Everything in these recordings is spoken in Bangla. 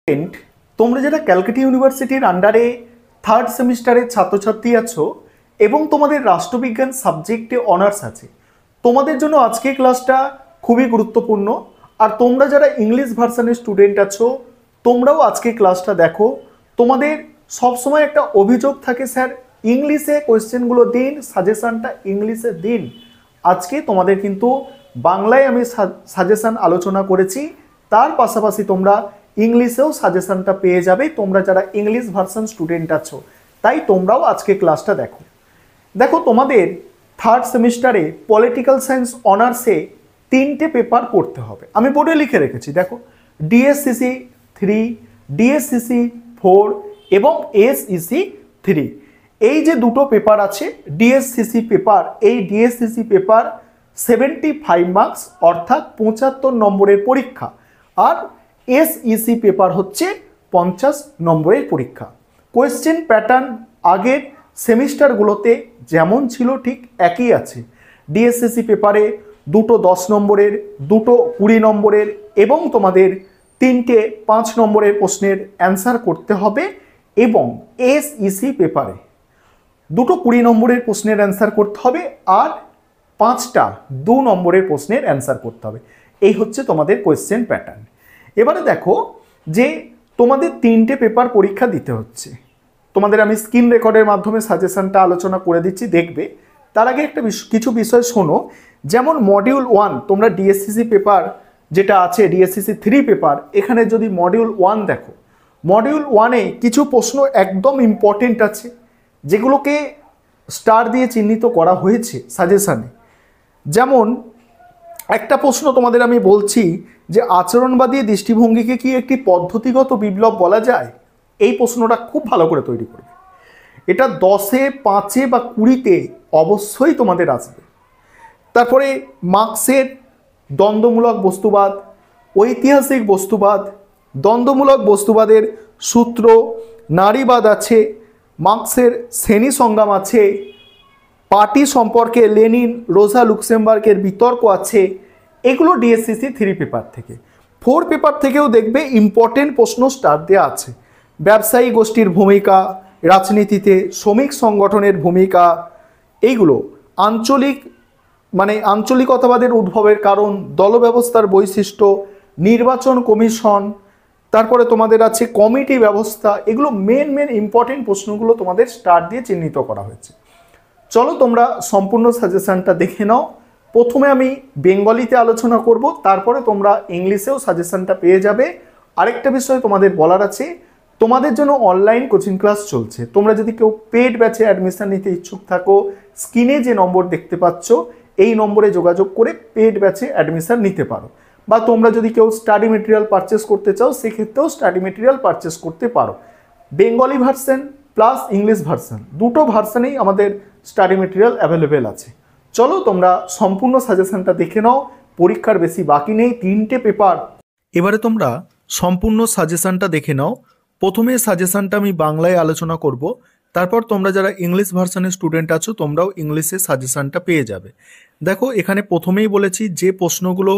স্টুডেন্ট, তোমরা যারা ক্যালকাটা ইউনিভার্সিটির আন্ডারে থার্ড সেমিস্টারের ছাত্রছাত্রী আছো এবং তোমাদের রাষ্ট্রবিজ্ঞান সাবজেক্টে অনার্স আছে, তোমাদের জন্য আজকে ক্লাসটা খুবই গুরুত্বপূর্ণ। আর তোমরা যারা ইংলিশ ভার্সনের স্টুডেন্ট আছো, তোমরাও আজকে ক্লাসটা দেখো। তোমাদের সবসময় একটা অভিযোগ থাকে, স্যার ইংলিশে কোয়েশ্চেনগুলো দিন, সাজেশনটা ইংলিশে দিন। আজকে তোমাদের কিন্তু বাংলায় আমি সাজেশন আলোচনা করেছি, তার পাশাপাশি তোমরা ইংলিশেও সাজেশনটা পেয়ে যাবে, তোমরা যারা ইংলিশ ভার্সন স্টুডেন্ট আছো। তাই তোমরাও আজকে ক্লাসটা দেখো। দেখো, তোমাদের থার্ড সেমিস্টারে পলিটিক্যাল সায়েন্স অনার্সে 3টে পেপার পড়তে হবে। আমি বোর্ডে লিখে রেখেছি, দেখো, ডিএসসিসি 3, ডিএসসিসি 4 এবং এসইসি 3। এই যে দুটো পেপার আছে ডিএসসিসি পেপার, এই ডিএসসিসি পেপার 75 মার্কস অর্থাৎ 75 নম্বরের পরীক্ষা, আর এসইসি পেপার হচ্ছে 50 নম্বরের পরীক্ষা। কোয়েশ্চেন প্যাটার্ন আগের সেমিস্টারগুলোতে যেমন ছিল ঠিক একই আছে। ডিএসসিসি পেপারে দুটো 10 নম্বরের, দুটো 20 নম্বরের এবং তোমাদের 3টে 5 নম্বরের প্রশ্নের অ্যান্সার করতে হবে, এবং এসইসি পেপারে দুটো 20 নম্বরের প্রশ্নের অ্যান্সার করতে হবে আর 5টা 2 নম্বরের প্রশ্নের অ্যান্সার করতে হবে। এই হচ্ছে তোমাদের কোয়েশ্চেন প্যাটার্ন। এবারে দেখো যে তোমাদের 3টে পেপার পরীক্ষা দিতে হচ্ছে। তোমাদের আমি স্ক্রিন রেকর্ডের মাধ্যমে সাজেশনটা আলোচনা করে দিচ্ছি, দেখবে। তার আগে একটা কিছু বিষয় শোনো। যেমন মডিউল 1 তোমরা ডিএসসিসি পেপার যেটা আছে, ডিএসসিসি 3 পেপার, এখানে যদি মডিউল 1 দেখো, মডিউল 1-এ কিছু প্রশ্ন একদম ইম্পর্টেন্ট আছে, যেগুলোকে স্টার দিয়ে চিহ্নিত করা হয়েছে সাজেশনে। যেমন একটা প্রশ্ন তোমাদের আমি বলছি যে আচরণবাদী দৃষ্টিভঙ্গিকে কি একটি পদ্ধতিগত বিপ্লব বলা যায়? এই প্রশ্নটা খুব ভালো করে তৈরি করবে। এটা 10-এ, 5-এ বা 20-তে অবশ্যই তোমাদের আসবে। তারপরে মার্ক্সের দ্বন্দ্বমূলক বস্তুবাদ, ঐতিহাসিক বস্তুবাদ, দ্বন্দ্বমূলক বস্তুবাদের সূত্র, নারীবাদ আছে, মার্ক্সের শ্রেণী সংগ্রাম আছে, পার্টি সম্পর্কে লেনিন রোজা লুক্সেমবার্গের বিতর্ক আছে। এগুলো ডিএসসিসি 3 পেপার থেকে। 4 পেপার থেকেও দেখবে ইম্পর্টেন্ট প্রশ্ন স্টার দেওয়া আছে। ব্যবসায়ী গোষ্ঠীর ভূমিকা রাজনীতিতে, শ্রমিক সংগঠনের ভূমিকা, এইগুলো আঞ্চলিকতাবাদের উদ্ভবের কারণ, দল ব্যবস্থার বৈশিষ্ট্য, নির্বাচন কমিশন, তারপরে তোমাদের আছে কমিটি ব্যবস্থা। এগুলো মেন ইম্পর্টেন্ট প্রশ্নগুলো তোমাদের স্টার দিয়ে চিহ্নিত করা হয়েছে। চলো তোমরা সম্পূর্ণ সাজেশনটা দেখে নাও। প্রথমে আমি বেঙ্গলিতে আলোচনা করব, তারপরে তোমরা ইংলিশেও সাজেশনটা পেয়ে যাবে। আরেকটা বিষয় তোমাদের বলার আছে, তোমাদের জন্য অনলাইন কোচিং ক্লাস চলছে। তোমরা যদি কেউ পেড ব্যাচে অ্যাডমিশন নিতে ইচ্ছুক থাকো, স্ক্রিনে যে নম্বর দেখতে পাচ্ছ এই নম্বরে যোগাযোগ করে পেড ব্যাচে অ্যাডমিশন নিতে পারো। বা তোমরা যদি কেউ স্টাডি মেটেরিয়াল পারচেস করতে চাও, সেক্ষেত্রেও স্টাডি মেটেরিয়াল পারচেস করতে পারো। Bengali version plus English version, দুটো ভার্সনেই আমাদের স্টাডি মেটেরিয়াল অ্যাভেলেবেল আছে। চলো তোমরা সম্পূর্ণ সাজেশনটা দেখে নাও, পরীক্ষার বেশি বাকি নেই, 3টে পেপার। এবারে তোমরা সম্পূর্ণ সাজেশনটা দেখে নাও। প্রথমে সাজেশনটা আমি বাংলায় আলোচনা করব, তারপর তোমরা যারা ইংলিশ ভার্সনের স্টুডেন্ট আছো তোমরাও ইংলিশে সাজেশনটা পেয়ে যাবে। দেখো, এখানে প্রথমেই বলেছি যে প্রশ্নগুলো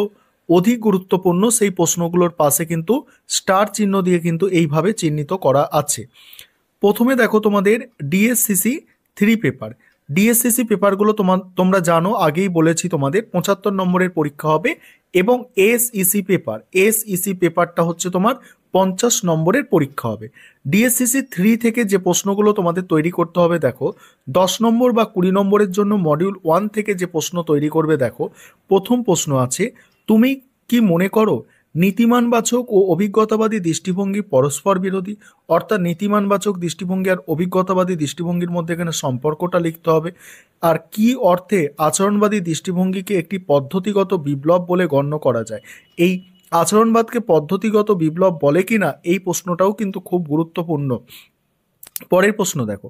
অধিক গুরুত্বপূর্ণ সেই প্রশ্নগুলোর পাশে কিন্তু স্টার চিহ্ন দিয়ে কিন্তু এইভাবে চিহ্নিত করা আছে। প্রথমে দেখো তোমাদের ডিএসসিসি 3 পেপার। ডিএসসিসি পেপারগুলো তোমরা জানো, আগেই বলেছি তোমাদের 75 নম্বরের পরীক্ষা হবে, এবং এসইসি পেপারটা হচ্ছে তোমার 50 নম্বরের পরীক্ষা হবে। ডিএসসিসি 3 থেকে যে প্রশ্নগুলো তোমাদের তৈরি করতে হবে, দেখো 10 নম্বর বা 20 নম্বরের জন্য মডিউল 1 থেকে যে প্রশ্ন তৈরি করবে, দেখো প্রথম প্রশ্ন আছে, তুমি কি মনে করো নীতিমানবাচক ও অভিজ্ঞতাবাদী দৃষ্টিভঙ্গি পরস্পর বিরোধী? অর্থাৎ নীতিমানবাচক দৃষ্টিভঙ্গি আর অভিজ্ঞতাবাদী দৃষ্টিভঙ্গির মধ্যে এখানে সম্পর্কটা লিখতে হবে। আর কি অর্থে আচরণবাদী দৃষ্টিভঙ্গিকে একটি পদ্ধতিগত বিপ্লব বলে গণ্য করা যায়? এই আচরণবাদকে পদ্ধতিগত বিপ্লব বলে কিনা, এই প্রশ্নটাও কিন্তু খুব গুরুত্বপূর্ণ। পরের প্রশ্ন দেখো,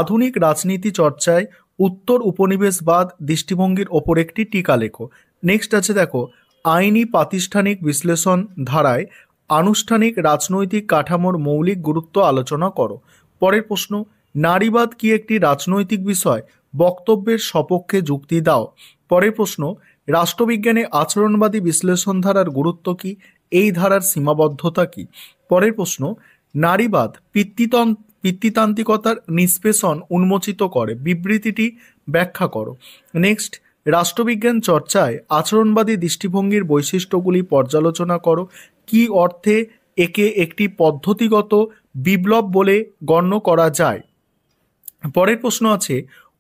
আধুনিক রাজনীতি চর্চায় উত্তর উপনিবেশবাদ দৃষ্টিভঙ্গির ওপর একটি টিকা লেখো। নেক্সট আছে দেখো, আইনি প্রাতিষ্ঠানিক বিশ্লেষণ ধারায় আনুষ্ঠানিক রাজনৈতিক কাঠামোর মৌলিক গুরুত্ব আলোচনা করো। পরের প্রশ্ন, নারীবাদ কি একটি রাজনৈতিক বিষয়? বক্তব্যের সপক্ষে যুক্তি দাও। পরের প্রশ্ন, রাষ্ট্রবিজ্ঞানে আচরণবাদী বিশ্লেষণ ধারার গুরুত্ব কি? এই ধারার সীমাবদ্ধতা কি? পরের প্রশ্ন, নারীবাদ পিতৃতান্ত্রিকতার নিষ্পেষণ উন্মোচিত করে, বিবৃতিটি ব্যাখ্যা করো। নেক্সট, রাষ্ট্রবিজ্ঞান চর্চায় আচরণবাদী দৃষ্টিভঙ্গির বৈশিষ্ট্যগুলি পর্যালোচনা করো, কি অর্থে একে একটি পদ্ধতিগত বিপ্লব বলে গণ্য করা যায়। পরের প্রশ্ন আছে,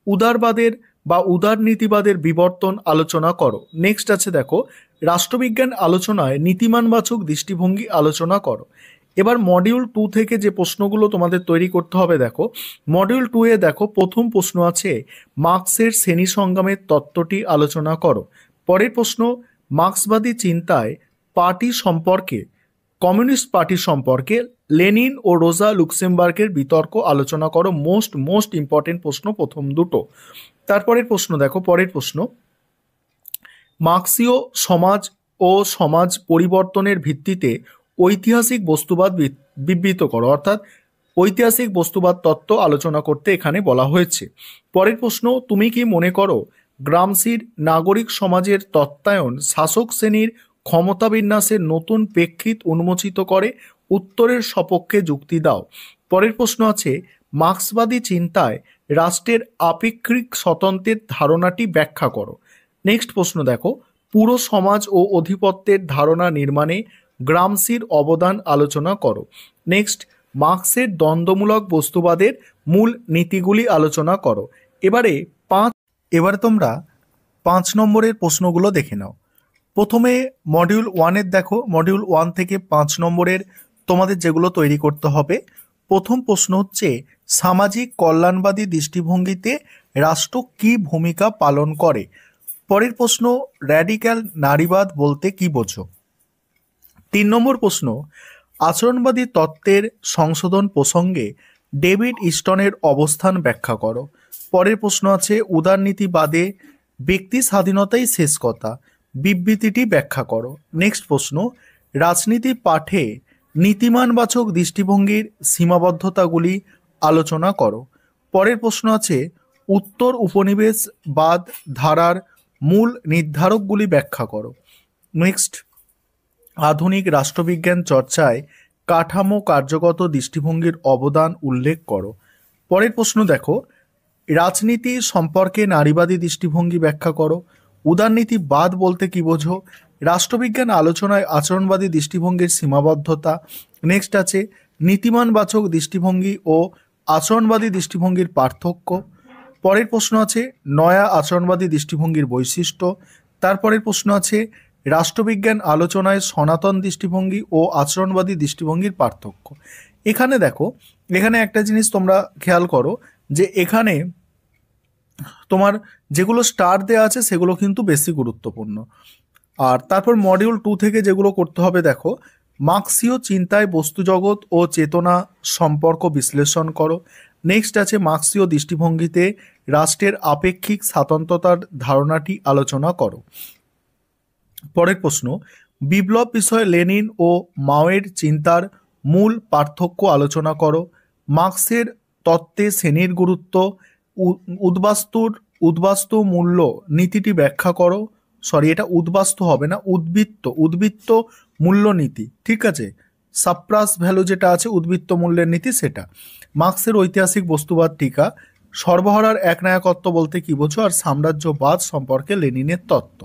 উদারবাদের বা উদারনীতিবাদের বিবর্তন আলোচনা করো। নেক্সট আছে দেখো, রাষ্ট্রবিজ্ঞান আলোচনায় নীতিমানবাচক দৃষ্টিভঙ্গি আলোচনা করো। এবার মডিউল 2 থেকে যে প্রশ্নগুলো তোমাদের তৈরি করতে হবে দেখো, মডিউল 2 এ দেখো প্রথম প্রশ্ন আছে, মার্ক্সের শ্রেণী সংগ্রামের তত্ত্বটি আলোচনা করো। পরের প্রশ্ন, মার্ক্সবাদী চিন্তায় পার্টি সম্পর্কে, কমিউনিস্ট পার্টি সম্পর্কে লেনিন ও রোজা লুক্সেমবার্গের বিতর্ক আলোচনা করো। মোস্ট ইম্পর্টেন্ট প্রশ্ন প্রথম দুটো। তারপরের প্রশ্ন দেখো, পরের প্রশ্ন, মার্ক্সীয় সমাজ ও সমাজ পরিবর্তনের ভিত্তিতে ঐতিহাসিক বস্তুবাদ বিবৃত করো, অর্থাৎ ঐতিহাসিক বস্তুবাদ তত্ত্ব আলোচনা করতে এখানে বলা হয়েছে। পরের প্রশ্ন, তুমি কি মনে করো গ্রামসির নাগরিক সমাজের তত্ত্বায়ন শাসক শ্রেণীর ক্ষমতা বিন্যাসের নতুন প্রেক্ষিত উন্মোচিত করে? উত্তরের সপক্ষে যুক্তি দাও। পরের প্রশ্ন আছে, মার্ক্সবাদী চিন্তায় রাষ্ট্রের আপেক্ষিক স্বতন্ত্রের ধারণাটি ব্যাখ্যা করো। নেক্সট প্রশ্ন দেখো, পুরো সমাজ ও অধিপত্যের ধারণা নির্মাণে গ্রামসির অবদান আলোচনা করো। নেক্সট, মার্ক্সের দ্বন্দ্বমূলক বস্তুবাদের মূল নীতিগুলি আলোচনা করো। এবারে তোমরা 5 নম্বরের প্রশ্নগুলো দেখে নাও। প্রথমে মডিউল 1-এর দেখো, মডিউল 1 থেকে 5 নম্বরের তোমাদের যেগুলো তৈরি করতে হবে। প্রথম প্রশ্ন হচ্ছে, সামাজিক কল্যাণবাদী দৃষ্টিভঙ্গিতে রাষ্ট্র কি ভূমিকা পালন করে? পরের প্রশ্ন, র্যাডিক্যাল নারীবাদ বলতে কি বোঝো? 3 নম্বর প্রশ্ন, আচরণবাদী তত্ত্বের সংশোধন প্রসঙ্গে ডেভিড ইস্টনের অবস্থান ব্যাখ্যা করো। পরের প্রশ্ন আছে, উদারনীতিবাদে ব্যক্তি স্বাধীনতাই শেষ কথা, বিবৃতিটি ব্যাখ্যা করো। নেক্সট প্রশ্ন, রাজনীতি পাঠে নীতিমানবাচক দৃষ্টিভঙ্গির সীমাবদ্ধতাগুলি আলোচনা করো। পরের প্রশ্ন আছে, উত্তর উপনিবেশবাদ ধারার মূল নির্ধারকগুলি ব্যাখ্যা করো। নেক্সট, আধুনিক রাষ্ট্রবিজ্ঞান চর্চায় কাঠামো কার্যগত দৃষ্টিভঙ্গির অবদান উল্লেখ করো। পরের প্রশ্ন দেখো, রাজনীতি সম্পর্কে নারীবাদী দৃষ্টিভঙ্গি ব্যাখ্যা করো। উদারনীতিবাদ বলতে কি বোঝো? রাষ্ট্রবিজ্ঞান আলোচনায় আচরণবাদী দৃষ্টিভঙ্গির সীমাবদ্ধতা। নেক্সট আছে, নীতিমানবাচক দৃষ্টিভঙ্গি ও আচরণবাদী দৃষ্টিভঙ্গির পার্থক্য। পরের প্রশ্ন আছে, নয়া আচরণবাদী দৃষ্টিভঙ্গির বৈশিষ্ট্য। তারপরের প্রশ্ন আছে, রাষ্ট্রবিজ্ঞান আলোচনায় সনাতন দৃষ্টিভঙ্গি ও আচরণবাদী দৃষ্টিভঙ্গির পার্থক্য। এখানে দেখো, এখানে একটা জিনিস তোমরা খেয়াল করো যে এখানে তোমার যেগুলো স্টার দেওয়া আছে সেগুলো কিন্তু বেশি গুরুত্বপূর্ণ। আর তারপর মডিউল 2 থেকে যেগুলো করতে হবে দেখো, মার্ক্সীয় চিন্তায় বস্তুজগৎ ও চেতনা সম্পর্ক বিশ্লেষণ করো। নেক্সট আছে, মার্ক্সীয় দৃষ্টিভঙ্গিতে রাষ্ট্রের আপেক্ষিক স্বাতন্ত্র্যতার ধারণাটি আলোচনা করো। পরের প্রশ্ন, বিপ্লব বিষয়ে লেনিন ও মাওয়ের চিন্তার মূল পার্থক্য আলোচনা করো। মার্ক্সের তত্ত্বে শ্রেণীর গুরুত্ব, উদ্বাস্তু মূল্য নীতিটি ব্যাখ্যা করো। এটা উদ্বাস্তু হবে না, উদ্বৃত্ত মূল্যনীতি, ঠিক আছে, সাপ্রাস ভ্যালু যেটা আছে উদ্বৃত্ত মূল্যের নীতি সেটা। মার্ক্সের ঐতিহাসিক বস্তুবাদ টিকা, সর্বহারার একনায়কত্ব বলতে কি বোঝো, আর সাম্রাজ্যবাদ সম্পর্কে লেনিনের তত্ত্ব।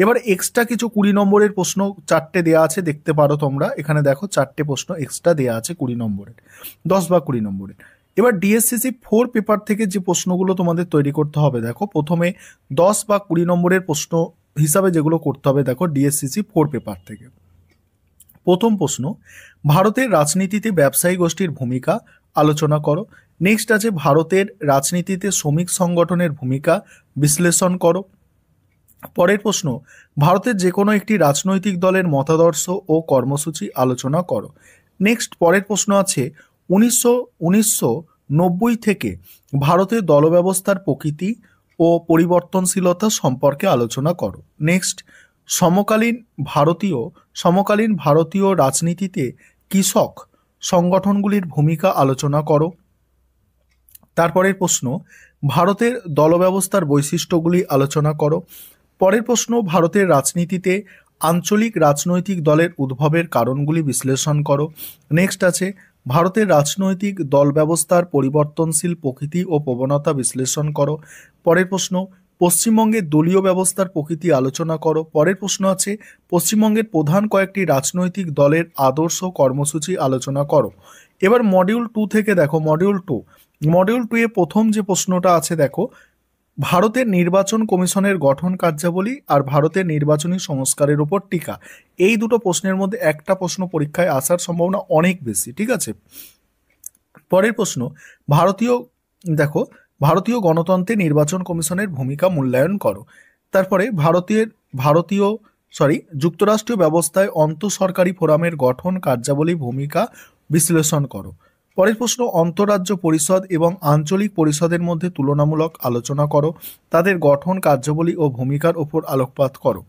এবার এক্সট্রা কিছু 20 নম্বরের প্রশ্ন 4টে দেওয়া আছে, দেখতে পারো তোমরা এখানে দেখো 4টে প্রশ্ন এক্সট্রা দেওয়া আছে 20 নম্বরের, 10 বা 20 নম্বরের। এবার ডিএসসিসি 4 পেপার থেকে যে প্রশ্নগুলো তোমাদের তৈরি করতে হবে দেখো, প্রথমে 10 বা 20 নম্বরের প্রশ্ন হিসাবে যেগুলো করতে হবে দেখো ডিএসসিসি 4 পেপার থেকে। প্রথম প্রশ্ন, ভারতের রাজনীতিতে ব্যবসায়ী গোষ্ঠীর ভূমিকা আলোচনা করো। নেক্সট আছে, ভারতের রাজনীতিতে শ্রমিক সংগঠনের ভূমিকা বিশ্লেষণ করো। পরের প্রশ্ন, ভারতের যে কোনো একটি রাজনৈতিক দলের মতাদর্শ ও কর্মসূচি আলোচনা করো। নেক্সট, পরের প্রশ্ন আছে, 1990 থেকে ভারতের দলব্যবস্থার প্রকৃতি ও পরিবর্তনশীলতা সম্পর্কে আলোচনা করো। নেক্সট, সমকালীন ভারতীয় রাজনীতিতে কৃষক সংগঠনগুলির ভূমিকা আলোচনা করো। তারপরের প্রশ্ন, ভারতের দলব্যবস্থার বৈশিষ্ট্যগুলি আলোচনা করো। পরের প্রশ্ন, ভারতের রাজনীতিতে আঞ্চলিক রাজনৈতিক দলের উদ্ভবের কারণগুলি বিশ্লেষণ করো। নেক্সট আছে ভারতের রাজনৈতিক দল ব্যবস্থার পরিবর্তনশীল প্রকৃতি ও প্রবণতা বিশ্লেষণ করো। পরের প্রশ্ন পশ্চিমবঙ্গের দলীয় ব্যবস্থার প্রকৃতি আলোচনা করো। পরের প্রশ্ন আছে পশ্চিমবঙ্গের প্রধান কয়েকটি রাজনৈতিক দলের আদর্শ কর্মসূচি আলোচনা করো। এবার মডিউল 2 থেকে দেখো, মডিউল 2 এ প্রথম যে প্রশ্নটা আছে দেখো, ভারতের নির্বাচন কমিশনের গঠন কার্যাবলী আর ভারতের নির্বাচনী সংস্কারের উপর টিকা, এই দুটো প্রশ্নের মধ্যে একটা প্রশ্ন পরীক্ষায় আসার সম্ভাবনা অনেক বেশি, ঠিক আছে। পরের প্রশ্ন ভারতীয় গণতন্ত্রে নির্বাচন কমিশনের ভূমিকা মূল্যায়ন করো। তারপরে যুক্তরাষ্ট্রীয় ব্যবস্থায় আন্তঃসরকারি ফোরামের গঠন কার্যাবলী ভূমিকা বিশ্লেষণ করো। পরের প্রশ্ন অন্তঃরাজ্য পরিষদ এবং আঞ্চলিক পরিষদের মধ্যে তুলনামূলক আলোচনা করো, তাদের গঠন কার্যাবলী ও ভূমিকার উপর আলোকপাত করো।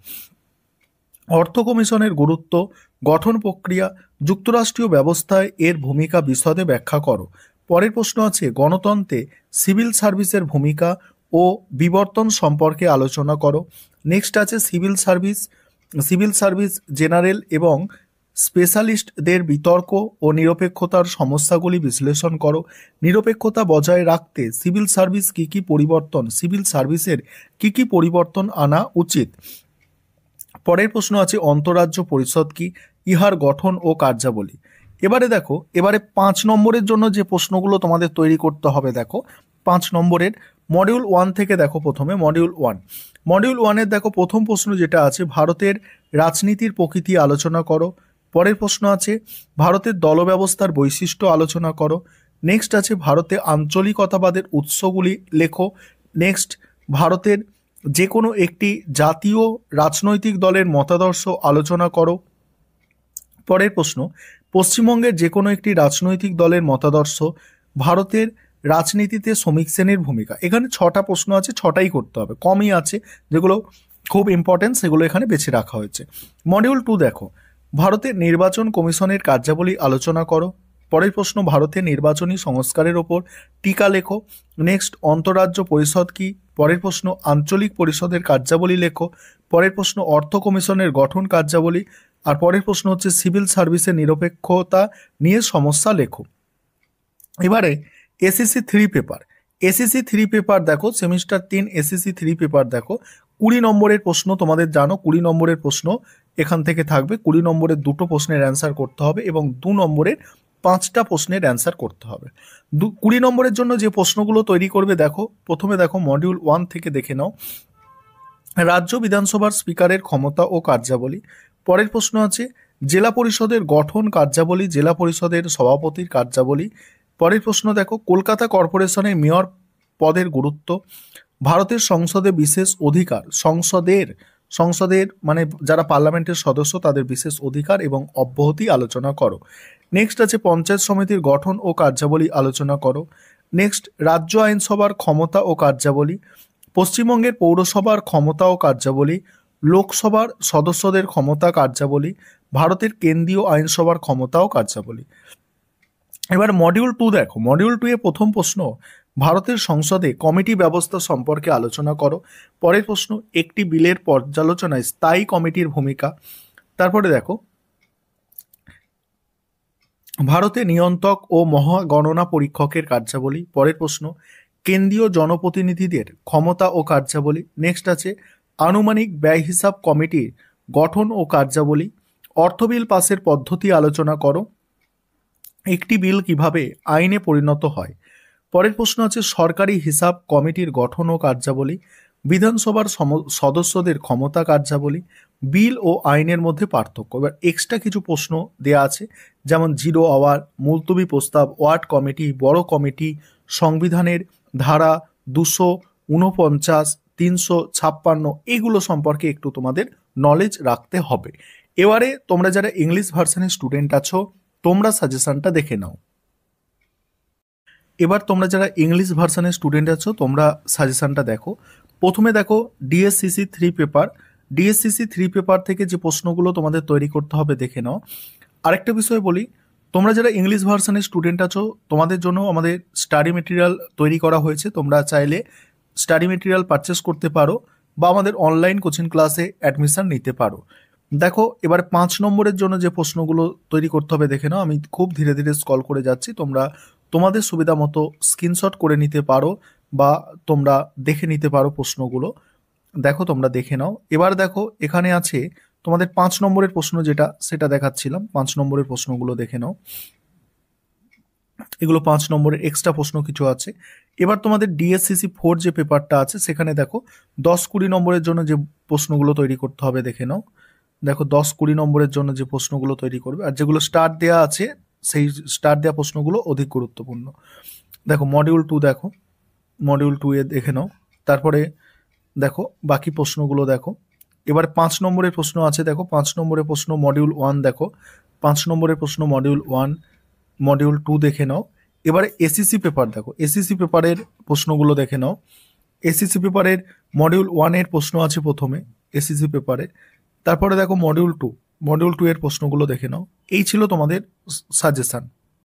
অর্থ কমিশনের গুরুত্ব, গঠন প্রক্রিয়া, যুক্তরাষ্ট্রীয় ব্যবস্থায় এর ভূমিকা বিশদে ব্যাখ্যা করো। পরের প্রশ্ন আছে গণতন্ত্রে সিভিল সার্ভিসের ভূমিকা ও বিবর্তন সম্পর্কে আলোচনা করো। নেক্সট আছে সিভিল সার্ভিস জেনারেল এবং স্পেশালিস্টদের বিতর্ক ও নিরপেক্ষতার সমস্যাগুলি বিশ্লেষণ করো। নিরপেক্ষতা বজায় রাখতে সিভিল সার্ভিসের কি কি পরিবর্তন আনা উচিত। পরের প্রশ্ন আছে অন্তরাজ্য পরিষদ কি, ইহার গঠন ও কার্যাবলী। এবারে 5 নম্বরের জন্য যে প্রশ্নগুলো তোমাদের তৈরি করতে হবে, দেখো 5 নম্বরের মডিউল 1 থেকে দেখো, প্রথমে মডিউল 1 এর দেখো প্রথম প্রশ্ন যেটা আছে ভারতের রাজনীতির প্রকৃতি আলোচনা করো। পরের প্রশ্ন আছে ভারতের দল ব্যবস্থার বৈশিষ্ট্য আলোচনা করো। নেক্সট আছে ভারতে আঞ্চলিকতাবাদের উৎসগুলি লেখো। নেক্সট ভারতের যে কোনো একটি জাতীয় রাজনৈতিক দলের মতাদর্শ আলোচনা করো। পরের প্রশ্ন পশ্চিমবঙ্গের যে কোনো একটি রাজনৈতিক দলের মতাদর্শ, ভারতের রাজনীতিতে শ্রমিক শ্রেণীর ভূমিকা। এখানে 6টা প্রশ্ন আছে, 6টাই করতে হবে, কমই আছে যেগুলো খুব ইম্পর্টেন্ট সেগুলো এখানে বেছে রাখা হয়েছে। মডিউল 2 দেখো ভারতের নির্বাচন কমিশনের কার্যাবলী আলোচনা করো। পরের প্রশ্ন ভারতের নির্বাচনী সংস্কারের ওপর টিকা লেখো। নেক্সট অন্তরাজ্য পরিষদ কি। পরের প্রশ্ন আঞ্চলিক পরিষদের কার্যাবলী লেখো। পরের প্রশ্ন অর্থ কমিশনের গঠন কার্যাবলী। আর পরের প্রশ্ন হচ্ছে সিভিল সার্ভিসের নিরপেক্ষতা নিয়ে সমস্যা লেখো। এবারে এসএসসি 3 পেপার দেখো, সেমিস্টার 3 এসএসসি 3 পেপার দেখো, 20 নম্বরের প্রশ্ন তোমাদের জানো, 20 নম্বরের প্রশ্ন এখান থেকে থাকবে। 20 নম্বরের 2টো প্রশ্নের অ্যান্সার করতে হবে এবং 2 নম্বরের 5টা প্রশ্নের অ্যান্সার করতে হবে। 20 নম্বরের জন্য যে প্রশ্নগুলো তৈরি করবে দেখো, প্রথমে দেখো মডিউল 1 থেকে দেখে নাও রাজ্য বিধানসভার স্পিকারের ক্ষমতা ও কার্যাবলী। পরের প্রশ্ন আছে জেলা পরিষদের গঠন কার্যাবলী, জেলা পরিষদের সভাপতির কার্যাবলী। পরের প্রশ্ন দেখো কলকাতা কর্পোরেশনের মেয়র পদের গুরুত্ব, ভারতের সংসদে বিশেষ অধিকার, সংসদের মানে যারা পার্লামেন্টের সদস্য তাদের বিশেষ অধিকার এবং অব্যাহতি আলোচনা করো। নেক্সট আছে পঞ্চায়েত সমিতির গঠন ও কার্যাবলী আলোচনা করো। নেক্সট রাজ্য আইনসভার ক্ষমতা ও কার্যাবলী, পশ্চিমবঙ্গের পৌরসভার ক্ষমতা ও কার্যাবলী, লোকসভার সদস্যদের ক্ষমতা কার্যাবলী, ভারতের কেন্দ্রীয় আইনসভার ক্ষমতা ও কার্যাবলী। এবার মডিউল 2 দেখো, মডিউল 2 এ প্রথম প্রশ্ন ভারতের সংসদে কমিটি ব্যবস্থা সম্পর্কে আলোচনা করো। পরের প্রশ্ন একটি বিলের পর্যালোচনায় স্থায়ী কমিটির ভূমিকা। তারপরে দেখো ভারতে নিয়ন্ত্রক ও মহাগণনা পরীক্ষকের কার্যাবলী। পরের প্রশ্ন কেন্দ্রীয় জনপ্রতিনিধিদের ক্ষমতা ও কার্যাবলী। নেক্সট আছে আনুমানিক ব্যয় হিসাব কমিটির গঠন ও কার্যাবলী। অর্থ বিল পাসের পদ্ধতি আলোচনা করো। একটি বিল কিভাবে আইনে পরিণত হয়। পরের প্রশ্ন আছে সরকারি হিসাব কমিটির গঠন ও কার্যাবলী, বিধানসভার সদস্যদের ক্ষমতা কার্যাবলী, বিল ও আইনের মধ্যে পার্থক্য। এবার এক্সট্রা কিছু প্রশ্ন দেয়া আছে যেমন 0 আওয়ার, মুলতবি প্রস্তাব, ওয়ার্ড কমিটি, বড় কমিটি, সংবিধানের ধারা 249, 356 এগুলো সম্পর্কে একটু তোমাদের নলেজ রাখতে হবে। এবারে তোমরা যারা ইংলিশ ভার্সনের স্টুডেন্ট আছো তোমরা সাজেশনটা দেখে নাও। এবার তোমরা যারা ইংলিশ ভার্সনের স্টুডেন্ট আছো তোমরা সাজেশনটা দেখো। প্রথমে দেখো ডিএসসিসি 3 পেপার থেকে যে প্রশ্নগুলো তোমাদের তৈরি করতে হবে দেখে নাও। আরেকটা বিষয় বলি, তোমরা যারা ইংলিশ ভার্সনের স্টুডেন্ট আছো তোমাদের জন্য আমাদের স্টাডি মেটেরিয়াল তৈরি করা হয়েছে, তোমরা চাইলে স্টাডি মেটেরিয়াল পারচেস করতে পারো বা আমাদের অনলাইন কোচিং ক্লাসে অ্যাডমিশন নিতে পারো। দেখো এবার 5 নম্বরের জন্য যে প্রশ্নগুলো তৈরি করতে হবে দেখে নাও। আমি খুব ধীরে ধীরে স্ক্রল করে যাচ্ছি, তোমরা তোমাদের সুবিধা মতো স্ক্রিনশট করে নিতে পারো বা তোমরা দেখে নিতে পারো প্রশ্নগুলো। দেখো তোমরা দেখে নাও। এবার দেখো এখানে আছে তোমাদের 5 নম্বরের প্রশ্ন, যেটা সেটা দেখাচ্ছিলাম। 5 নম্বরের প্রশ্নগুলো দেখে নাও। এগুলো 5 নম্বরের এক্সট্রা প্রশ্ন কিছু আছে। এবার তোমাদের DSCC 4 যে পেপারটা আছে সেখানে দেখো 10-20 নম্বরের জন্য যে প্রশ্নগুলো তৈরি করতে হবে দেখে নাও। দেখো 10-20 নম্বরের জন্য যে প্রশ্নগুলো তৈরি করবে, আর যেগুলো স্টার দেওয়া আছে সেই স্টার দেওয়া প্রশ্নগুলো অধিক গুরুত্বপূর্ণ। দেখো মডিউল 2, দেখো মডিউল 2 এ দেখে নাও। তারপরে দেখো বাকি প্রশ্নগুলো দেখো। এবার 5 নম্বরের প্রশ্ন আছে, দেখো 5 নম্বরের প্রশ্ন মডিউল 1, দেখো 5 নম্বরের প্রশ্ন মডিউল 1, মডিউল 2 দেখে নাও। এবারে এসিসি পেপার দেখো, এসিসি পেপারের প্রশ্নগুলো দেখে নাও। এসিসি পেপারের মডিউল 1 এর প্রশ্ন আছে প্রথমে এসিসি পেপারে। তারপরে দেখো মডিউল 2 এর প্রশ্নগুলো দেখে নাও। এই ছিল তোমাদের সাজেশন।